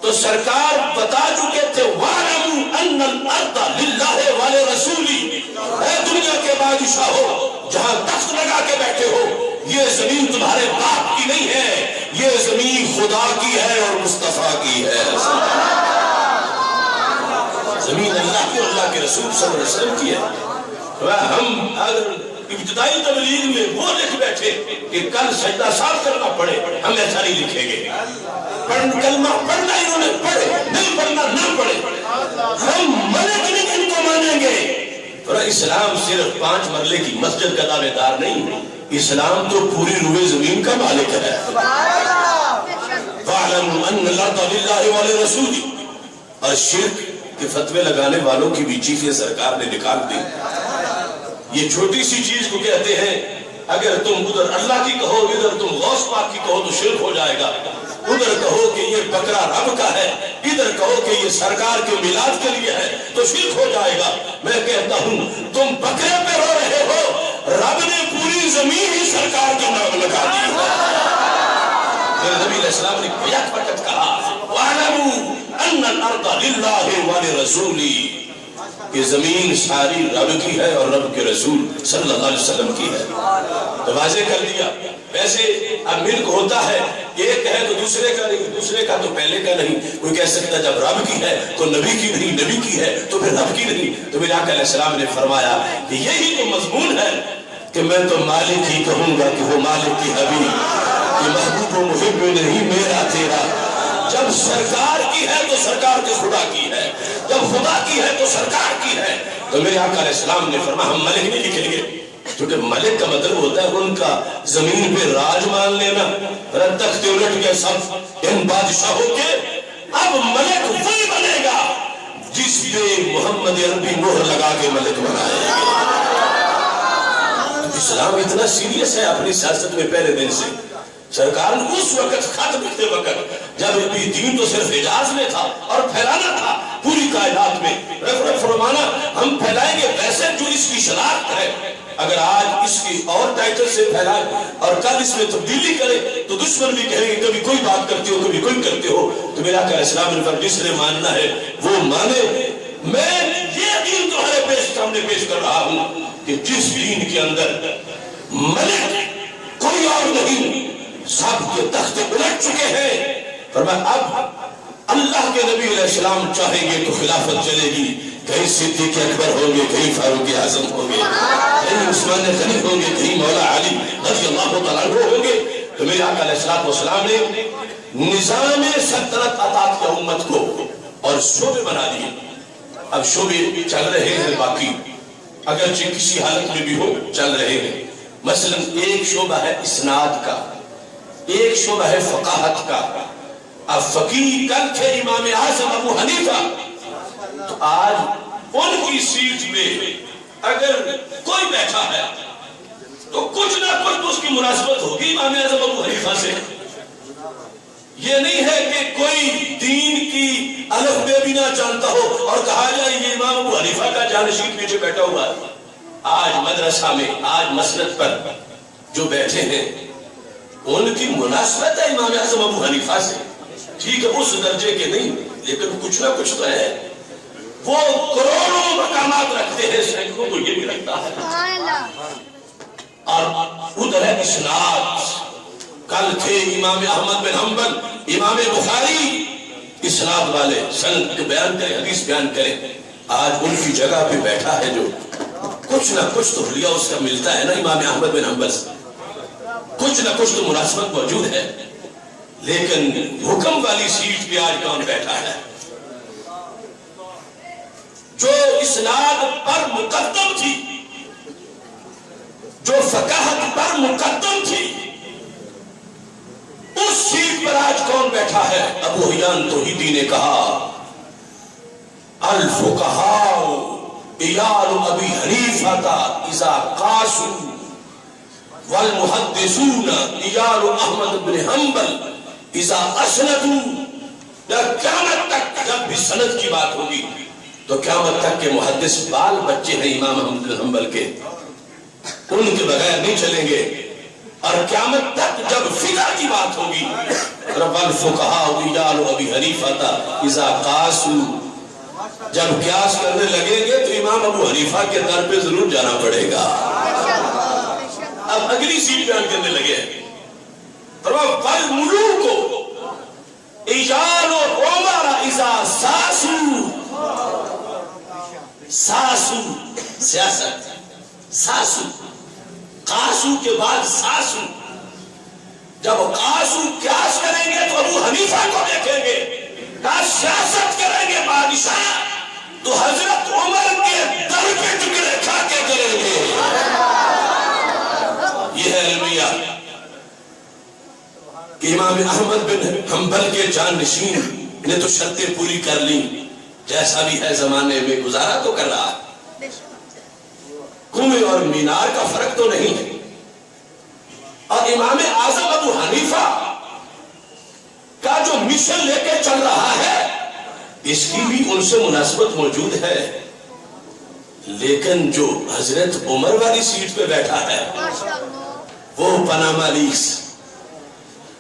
تو سرکار بتا چکے تھے وَاعْلَمُوا أَنَّ الْأَرْضَ لِلَّهِ وَلِرَسُولِهِ، اے دنیا کے بادشاہ ہو، جہاں تخت لگا کے بیٹھے ہو، یہ زمین تمہارے باپ کی نہیں ہے، یہ زمین خدا کی ہے اور مصطفیٰ کی ہے۔ زمین اللہ کی اور اللہ کے رسول صلی اللہ علیہ وسلم کی ہے۔ ہم اگر ابتدائی تبلیغ میں وہ لکھ بیٹھے کہ کل سجدہ صاف کرنا پڑے، ہم ایسا نہیں لکھیں گے۔ کلمہ پڑھنا انہوں نے پڑھے، نہیں پڑھنا نہ پڑھے، ہم ملک نہیں ان کو مانیں گے۔ اور اسلام صرف 5 مرلے کی مسجد کا دعوے دار نہیں، اسلام تو پوری روئے زمین کا مالک ہے۔ وَاعْلَمُوا أَنَّ الْأَرْضَ لِلَّهِ وَلِرَسُولِهِ، اور شرک کے فتوے لگانے والوں کی بھی چیزیں سرکار نے نکال دی۔ یہ چھوٹی سی چیز کو کہتے ہیں اگر تم ادھر اللہ کی کہو، ادھر تم غوث پاک کی کہو تو شرک ہو جائے گا، ادھر کہو کہ یہ بکرا رب کا ہے، ادھر کہو کہ یہ سرکار کے میلاد کے لیے ہے تو شرک ہو جائے گا۔ میں کہتا ہوں تم بکرے پہ رو رہے ہو، رب نے پوری زمین ہی سرکار کے نام لگا دی ہے۔ پھر نبی علیہ السلام نے بیعت وقت کہا وَاعْلَمُوا أَنَّ الْأَرْضَ لِلَّهِ وَلِرَسُولِهِ، کہ زمین ساری رب کی ہے اور رب کے رسول صلی اللہ علیہ وسلم کی ہے۔ تو واضح کر دیا۔ ویسے اب ملک ہوتا ہے، ایک ہے تو دوسرے کا نہیں، دوسرے کا تو پہلے کا نہیں۔ کوئی کہہ سکتا جب رب کی ہے تو نبی کی نہیں، نبی کی ہے تو پھر رب کی نہیں۔ تو میرے آقا علیہ السلام نے فرمایا کہ یہی تو مضمون ہے کہ میں تو مالک ہی کہوں گا کہ وہ مالک کی حبیب، کہ محبوب و محب نہیں میرا تیرا۔ جب سرکار کی ہے تو سرکار کے خدا کی ہے، جب خدا کی ہے تو سرکار کی ہے۔ تو میرے آقا علیہ السلام نے فرمایا ہم ملک نہیں لکھیں گے، کیونکہ ملک کا مطلب ہوتا ہے ان کا زمین پہ راج مان لینا۔ تخت الٹ گئے سب ان بادشاہوں کے، اب ملک وہی بنے گا جس پہ محمد عربی مہر لگا کے ملک بنائے گا۔ اسلام اتنا سیریس ہے اپنی سیاست میں پہلے دن سے۔ سرکار نے اس وقت خط لکھتے وقت جب دین تو صرف حجاز میں تھا اور پھیلانا تھا پوری کائنات میں، فرمانا ہم پھیلائیں گے ویسے جو اس کی شناخت ہے۔ اگر آج اس کی اور ٹائٹل سے پھیلائیں اور کل اس میں تبدیلی کرے تو دشمن بھی کہیں گے کبھی کوئی بات کرتے ہو کبھی کوئی کرتے ہو۔ تو میرا آقا علیہ السلام نے جس نے ماننا ہے وہ مانے۔ میں یہ دین تمہارے سامنے پیش کر رہا ہوں کہ جس دین کے اندر ملک کوئی اور نہیں، سب کے تخت الٹ چکے ہیں۔ فرمایا اب اللہ کے نبی علیہ السلام چاہیں گے تو خلافت چلے گی، کہیں صدیق اکبر ہوں گے، کہیں فاروق اعظم ہوں گے، کہیں عثمان غنی ہوں گے، کہیں مولا علی رضی اللہ تعالیٰ عنہ ہوں گے۔ تو میرے آقا علیہ السلام نے نظام سلطنت عطا کیا امت کو اور شعبے بنا دیے۔ اب شعبے چل رہے ہیں باقی، اگرچہ کسی حالت میں بھی ہو چل رہے ہیں۔ مثلا ایک شعبہ ہے اسناد کا، ایک شعبہ ہے فقاہت کا۔ اب فقیہ کل تھے امام اعظم ابو حنیفہ، تو آج ان کی سیٹ پہ اگر کوئی بیٹھا ہے تو کچھ نہ کچھ اس کی مناسبت ہوگی امام اعظم ابو حنیفہ سے۔ یہ نہیں ہے کہ کوئی دین کی الف بے بھی نہ جانتا ہو اور کہا جائے یہ امام ابو حنیفہ کا جانشین پیچھے بیٹھا ہوا ہے۔ آج مدرسہ میں، آج مسجد پر جو بیٹھے ہیں ان کی مناسبت ہے امام اعظم ابو حنیفہ سے، ٹھیک ہے اس درجے کے نہیں لیکن کچھ نہ کچھ تو ہے۔ وہ کروڑوں مقامات رکھتے ہیں، سینکڑوں تو یہ بھی رکھتا ہے. اور ادھر ہے اسناد. کل تھے امام احمد بن حنبل، امام بخاری، اسناد والے، سند بیان کریں، حدیث بیان کریں. آج ان کی جگہ پہ بیٹھا ہے جو کچھ نہ کچھ تو حلیہ اس کا ملتا ہے نا امام احمد بن حنبل سے، کچھ نہ کچھ تو مناسبت موجود ہے. لیکن حکم والی سیٹ پہ آج کون بیٹھا ہے؟ جو اسناد پر مقدم تھی، جو فقاہت پر مقدم تھی، اس سیٹ پر آج کون بیٹھا ہے؟ ابو حیان توحیدی نے کہا الفقہاء عیال ابی حنیفہ اذا قاسوا والمحدثون عیال احمد بن حنبل اذا اسندوا. قیامت تک جب بھی سند کی بات ہوگی تو قیامت تک کے محدث بال بچے ہیں امام احمد بن حنبل کے، ان کے بغیر نہیں چلیں گے. اور قیامت تک جب فقہ کی بات ہوگی رب الفقہاء عیال ابی حنیفہ اذا قاسوا، جب قیاس کرنے لگیں گے تو امام ابو حنیفہ کے در پہ ضرور جانا پڑے گا. اب اگلی سیٹ بیان کرنے لگے والملوک عیال عمر اذا ساسوا. ساسو سیاست، ساسو قاسو کے بعد ساسو. جب قاسو قیاس کریں گے تو ابو حنیفہ کو دیکھیں گے، سیاست کریں گے بادشاہ تو حضرت عمر کے در پہ ٹکڑے کھا کے کریں گے. یہ ہے علمیہ کہ امام احمد بن حنبل کے جانشین نے تو شرطیں پوری کر لی، جیسا بھی ہے زمانے میں گزارا تو کر رہا ہے. کنویں اور مینار کا فرق تو نہیں ہے. اور امام اعظم ابو حنیفہ کا جو مشن لے کے چل رہا ہے اس کی بھی ان سے مناسبت موجود ہے. لیکن جو حضرت عمر والی سیٹ پہ بیٹھا ہے وہ پاناما لیکس.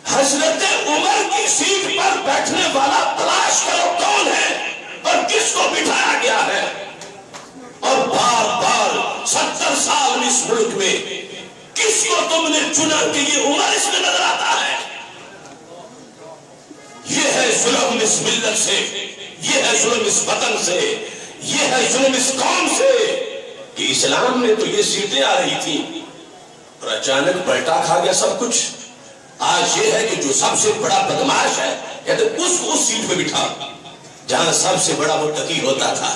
حضرت عمر کی سیٹ پر بیٹھنے والا تلاش کرو کون ہے اور کس کو بٹھایا گیا ہے. اور بار بار 70 سال اس ملک میں کس کو تم نے چنا کہ یہ عمر اس میں نظر آتا ہے؟ یہ ہے ظلم اس ملت سے، یہ ہے ظلم اس وطن سے، یہ ہے ظلم اس قوم سے کہ اسلام میں تو یہ سیٹیں آ رہی تھیں اور اچانک پلٹا کھا گیا سب کچھ. آج یہ ہے کہ جو سب سے بڑا بدماش ہے کہتے اس کو اس سیٹ پہ بٹھا جہاں سب سے بڑا متقی ہوتا تھا.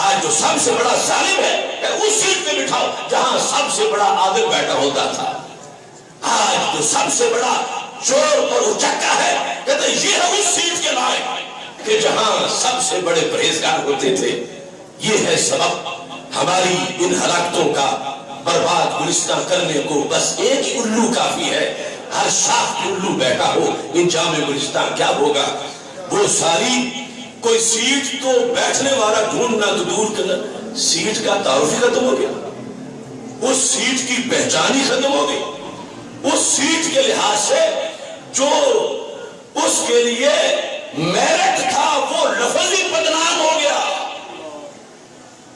آج جو سب سے بڑا ظالم ہے اس سیٹ پہ بٹھاؤ جہاں سب سے بڑا عادل بیٹھا ہوتا تھا. آج جو سب سے بڑا چور اور اچکا ہے کہتے یہ ہے اس سیٹ کے لائق کہ جہاں سب سے بڑے پرہیزگار ہوتے تھے. یہ ہے سبب ہماری ان ہلاکتوں کا. برباد گلستہ کرنے کو بس ایک ہی الو کافی ہے. ہر شاخ کی الو بیٹھا ہو انجام گلستہ کیا ہوگا؟ وہ ساری کوئی سیٹ تو بیٹھنے والا ڈھونڈنا تو دور کرنا، سیٹ کا تعارف ہی ختم ہو گیا، اس سیٹ کی پہچان ہی ختم ہو گئی. اس سیٹ کے لحاظ سے جو اس کے لیے میرٹ تھا وہ لفظ ہی بدنام ہو گیا.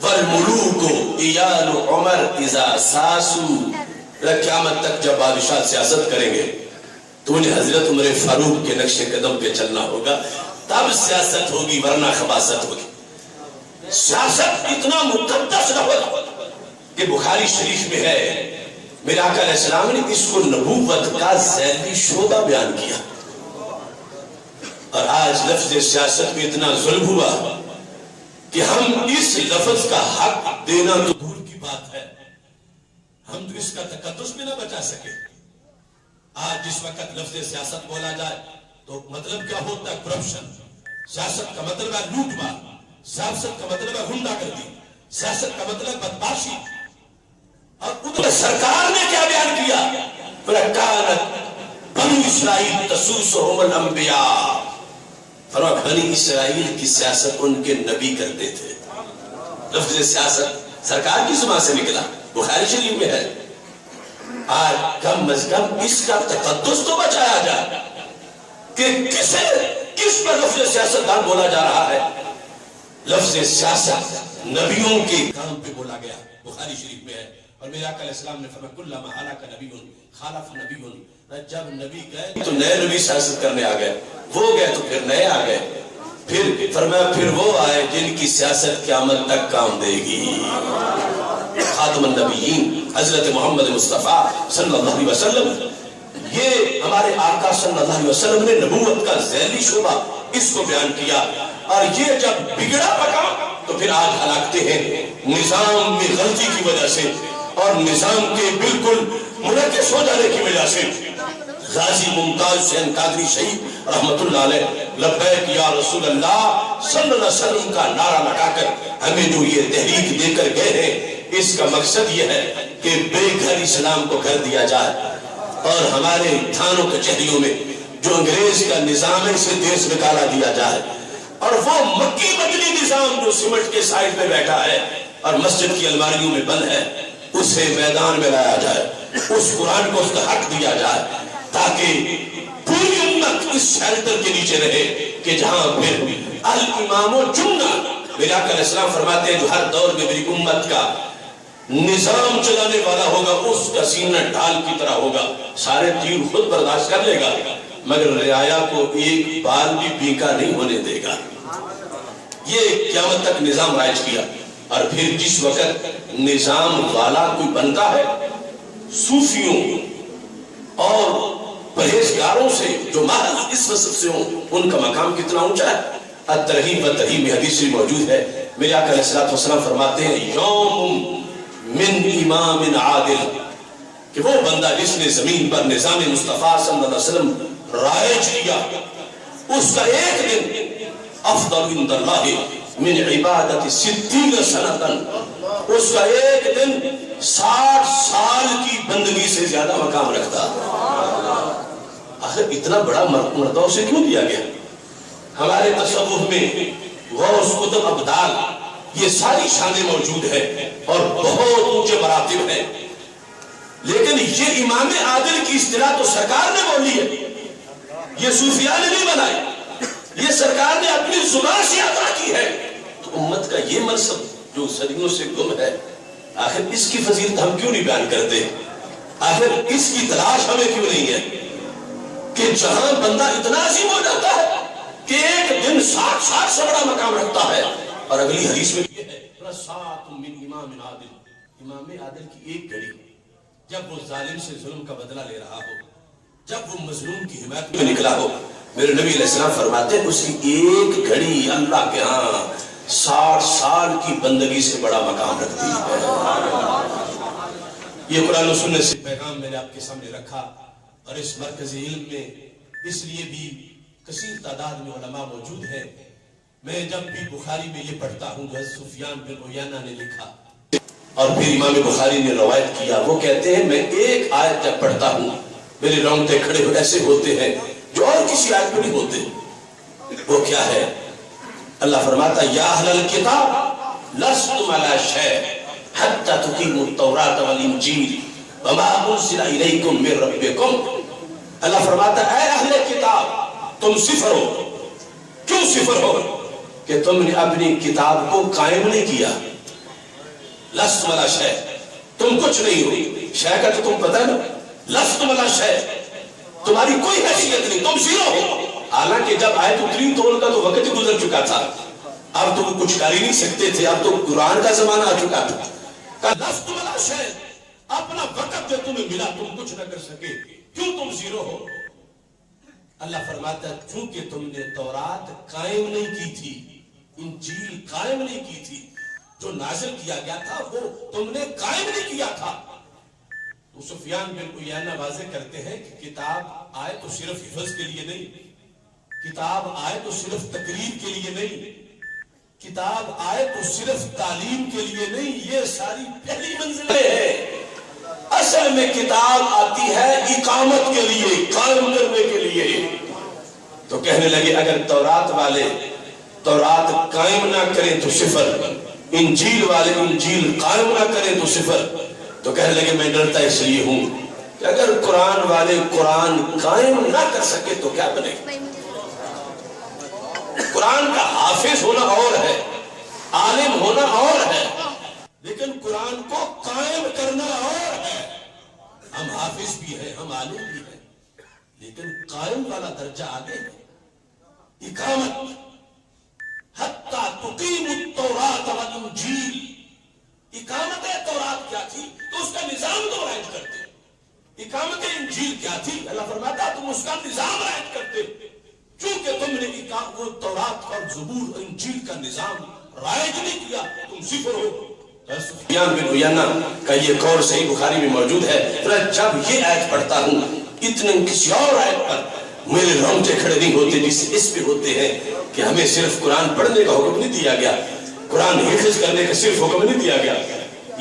والملوک عیال عمر اذا ساسوا. قیامت تک جب بادشاہ سیاست کریں گے تو انہیں حضرت عمر فاروق کے نقش قدم پہ چلنا ہوگا، تب سیاست ہوگی ورنہ خباثت ہوگی. سیاست اتنا مقدس لفظ کہ بخاری شریف میں ہے میرے آقا علیہ السلام نے اس کو نبوت کا ذیلی شعبہ بیان کیا. اور آج لفظ سیاست میں اتنا ظلم ہوا کہ ہم اس لفظ کا حق دینا تو دور کی بات ہے، ہم تو اس کا تقدس بھی نہ بچا سکے. آج جس وقت لفظ سیاست بولا جائے تو مطلب کیا ہوتا ہے؟ کرپشن. سیاست کا مطلب ہے لوٹ مار، سیاست کا مطلب ہے غنڈہ گردی، سیاست کا مطلب بدماشی. اور ادھر سرکار نے کیا بیان کیا؟ فَلَكَانَتْ بنو اسرائیل تَسُوسُهُمُ الْأَنْبِيَاءُ. فرما بنی اسرائیل کی سیاست ان کے نبی کرتے تھے. لفظ سیاست سرکار کی زبان سے نکلا، بخاری شریف میں ہے. آج کم از کم اس کا تقدس تو بچایا جائے کہ کس پر لفظ سیاستدان بولا جا رہا ہے. لفظ سیاست نبیوں کے کام پہ بولا گیا، بخاری شریف میں ہے، اور میرے آقا علیہ السلام نے فرمایا کلما ہلاک نبی خالف نبی، جب نبی گئے تو نئے نبی سیاست کرنے آ گئے، وہ گئے تو پھر نئے آ گئے، پھر فرمایا پھر وہ آئے جن کی سیاست قیامت تک کام دے گی۔ خاتم النبیین حضرت محمد مصطفیٰ صلی اللہ علیہ وسلم، یہ ہمارے آقا صلی اللہ علیہ وسلم نے نبوت کا ذیلی شعبہ اس کو بیان کیا، اور یہ جب بگڑا پکا تو پھر آج ہلاکتے ہیں نظام میں غلطی کی وجہ سے اور نظام کے بالکل منعکس ہو جانے کی وجہ سے۔ غازی ممتاز حسین قادری شہید رحمت اللہ علیہ لبیک یا رسول اللہ صلی اللہ علیہ وسلم کا نعرہ لگا کر ہمیں جو یہ تحریک دے کر گئے ہیں، اس کا مقصد یہ ہے کہ بے گھر اسلام کو گھر دیا جائے، اور ہمارے تھانوں کچہریوں میں جو انگریز کا نظام ہے اسے دیش نکالا دیا جائے، اور وہ مکی مدنی نظام جو سمٹ کے سائڈ میں بیٹھا ہے اور مسجد کی الماریوں میں بند ہے، اسے میدان میں لایا جائے، اس قرآن کو اس کا حق دیا جائے، تاکہ پوری امت اس شیلٹر کے نیچے رہے کہ جہاں پھر الامام و جمعہ، میرے آقا علیہ السلام فرماتے ہیں جو ہر دور میں میری امت کا نظام چلانے والا ہوگا اس کا سینہ ڈھال کی طرح ہوگا، سارے تیر خود برداشت کر لے گا مگر رعایا کو ایک بار بھی بیکا نہیں ہونے دے گا۔ یہ قیامت تک نظام رائج کیا، اور پھر جس وقت نظام والا کوئی بنتا ہے، صوفیوں اور پرہیزگاروں سے جو محض اس وصف سے ہوں، ان کا مقام کتنا اونچا ہے۔ الترغیب والترہیب میں حدیث موجود ہے، میرے آقا علیہ السلام فرماتے ہیں یوم من امام عادل، کہ وہ بندہ جس نے زمین پر نظام مصطفیٰ صلی اللہ علیہ وسلم رائج کیا، اس کا ایک دن افضل عند اللہ من عبادت 60 سنتاً، اس کا ایک دن 60 سال کی بندگی سے زیادہ مقام رکھتا۔ آخر اتنا بڑا مرتبہ اسے کیوں دیا گیا؟ ہمارے تصوف میں غوث قطب ابدال یہ ساری شانیں موجود ہیں اور بہت اونچے مراتب ہیں، لیکن یہ امام عادل کی اصطلاح تو سرکار نے بولی ہے، یہ صوفیاء نے نہیں بنائی، یہ سرکار نے اپنی زبان سے عطا کی ہے۔ تو امت کا یہ منصب جو صدیوں سے گم ہے، آخر اس کی فضیلت ہم کیوں نہیں بیان کرتے؟ آخر اس کی تلاش ہمیں کیوں نہیں ہے کہ جہاں بندہ اتنا عظیم ہو جاتا ہے کہ ایک دن 60 سال سے بڑا مقام رکھتا ہے، اور اگلی حدیث میں یہ ہے رسات من امام عادل، امام عادل کی ایک گھڑی جب وہ ظالم سے ظلم کا بدلہ لے رہا ہو، جب وہ مظلوم کی حمایت میں نکلا ہو، میرے نبی علیہ السلام فرماتے ہیں اس کی ایک گھڑی اللہ کے ہاں 60 سال کی بندگی سے بڑا مقام رکھتی ہے۔ یہ قرآن و سنت سے پیغام میں نے آپ کے سامنے رکھا، اور اس مرکز علم میں اس لیے بھی کثیر تعداد میں علماء موجود ہیں۔ میں جب بھی بخاری میں یہ پڑھتا ہوں جو سفیان بن عیینہ نے لکھا اور پھر امام بخاری نے روایت کیا، وہ کہتے ہیں میں ایک آیت جب پڑھتا ہوں میرے رونگٹے کھڑے ایسے ہوتے ہیں جو اور کسی آیت میں نہیں ہوتے۔ وہ کیا ہے؟ اللہ فرماتا یا اہل الکتاب لستم علی شیء حتی تقیموا التوراۃ والانجیل وما انزل الیکم من ربکم۔ اللہ فرماتا اے اہل کتاب تم صفر ہو۔ کیوں صفر ہو؟ کہ تم نے اپنی کتاب کو قائم نہیں کیا۔ لستم علی شیء، تم کچھ نہیں ہو، شیء کا تو تم پتہ نا، لستم علی شیء، تمہاری کوئی حیثیت نہیں، تم زیرو ہو۔ حالانکہ جب آیت اتری تو ان کا تو وقت گزر چکا تھا، اب تو کچھ کر ہی نہیں سکتے تھے، اب تو قرآن کا زمانہ آ چکا تھا۔ کہ لستم علی شیء، اپنا وقت جو تمہیں ملا تم کچھ نہ کر سکے، کیوں تم زیرو ہو؟ اللہ فرماتا ہے چونکہ تم نے تورات قائم نہیں کی تھی، انجیل قائم نہیں کی تھی، جو نازل کیا گیا تھا وہ تم نے قائم نہیں کیا تھا۔ تو سفیان بن عیینہ واضح کرتے ہیں کہ کتاب آئے تو صرف حفظ کے لیے نہیں، کتاب آئے تو صرف تقریر کے لیے نہیں، کتاب آئے تو صرف تعلیم کے لیے نہیں، یہ ساری پہلی منزلیں ہیں۔ اصل میں کتاب آتی ہے اقامت کے لیے، قائم کرنے کے لیے۔ تو کہنے لگے اگر تورات والے تورات قائم نہ کریں تو صفر، انجیل والے انجیل قائم نہ کریں تو صفر۔ تو کہنے لگے میں ڈرتا اس لیے ہوں کہ اگر قرآن والے قرآن قائم نہ کر سکے تو کیا بنے گا؟ قرآن کا حافظ ہونا اور ہے، عالم ہونا اور ہے، لیکن قرآن کو قائم کرنا اور ہے۔ ہم حافظ بھی ہیں، ہم عالم بھی ہیں، لیکن قائم والا درجہ آگے ہے۔ اقامت، حتی تقیم التوراۃ والانجیل، اقامت تورات کیا تھی تو اس کا نظام تو رائج کرتے، اقامت انجیل کیا تھی اللہ فرماتا تم اس کا نظام رائج کرتے، چونکہ تم نے وہ تورات اور زبور انجیل کا نظام رائج نہیں کیا، تم صفر ہو۔ سفیان بن عیینہ کا یہ قول صحیح بخاری میں موجود ہے، جب یہ آیت پڑھتا ہوں اتنے کسی اور آیت پر میرے رونگٹے کھڑے نہیں ہوتے جس اس پہ ہوتے ہیں کہ ہمیں صرف قرآن پڑھنے کا حکم نہیں دیا گیا، قرآن حفظ کرنے کا صرف حکم نہیں دیا گیا،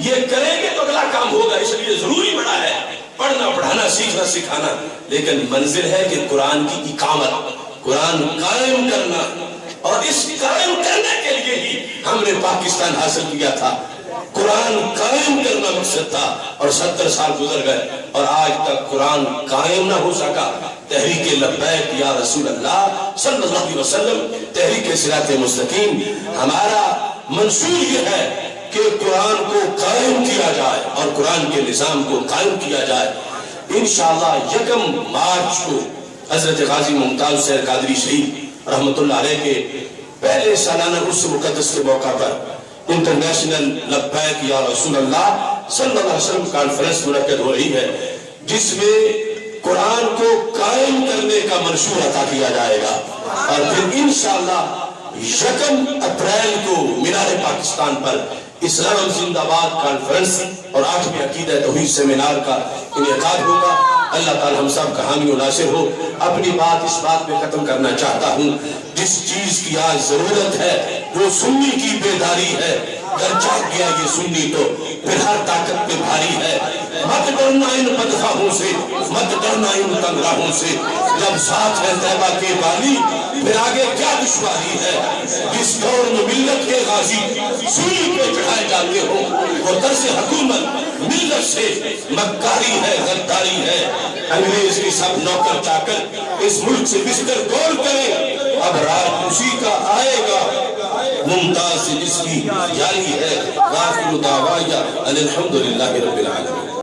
یہ کریں گے تو اگلا کام ہوگا، اس لیے ضروری بڑا ہے پڑھنا پڑھانا سیکھنا سکھانا، لیکن منزل ہے کہ قرآن کی اقامت، قرآن قائم کرنا، اور اس قائم کرنے کے لیے ہی ہم نے پاکستان حاصل کیا تھا، قرآن قائم کرنا مقصد تھا، اور 70 سال گزر گئے اور آج تک قرآن قائم نہ ہو سکا۔ تحریک لبیک یا رسول اللہ صلی اللہ علیہ وسلم، تحریک صراط مستقیم، ہمارا منشور یہ ہے کہ قرآن کو قائم کیا جائے اور قرآن کے نظام کو قائم کیا جائے۔ انشاءاللہ 1 مارچ کو حضرت غازی ممتاز حسین قادری شہید رحمت اللہ علیہ کے پہلے سالانہ عرس مقدس کے موقع پر انٹرنیشنل لبیک یا رسول اللہ صلی اللہ علیہ وسلم کانفرنس منعقد ہو رہی ہے، جس میں قرآن کو قائم کرنے کا منشور عطا کیا جائے گا، اور پھر انشاءاللہ 1 اپریل کو مینار پاکستان پر اسلام زندہ باد کانفرنس اور 8ویں عقیدہ توحید سیمینار کا انعقاد ہوگا۔ اللہ تعالی ہم سب کا حامی و ناصر ہو۔ اپنی بات اس بات میں ختم کرنا چاہتا ہوں، جس چیز کی آج ضرورت ہے وہ سنی کی بیداری ہے، اگر جاگ گیا یہ سنی تو پھر ہر طاقت پہ بھاری ہے۔ مت ڈرنا ان بدخواہوں سے، مت ڈرنا ان تنگراہوں سے، جب ساتھ ہے طیبہ کے والی پھر آگے کیا دشواری ہے۔ جس دور میں ملت کے غازی سولی پہ چڑھائے جاتے ہوں، وہ طرز حکومت ملت سے مکاری ہے، غداری ہے۔ انگریز کی سب نوکر چاکر اس ملک سے بستر گول کرے، اب راج اسی کا آئے گا، ممتاز سے جس کی جاری ہے۔ وآخر دعوانا ان الحمدللہ رب العالمین۔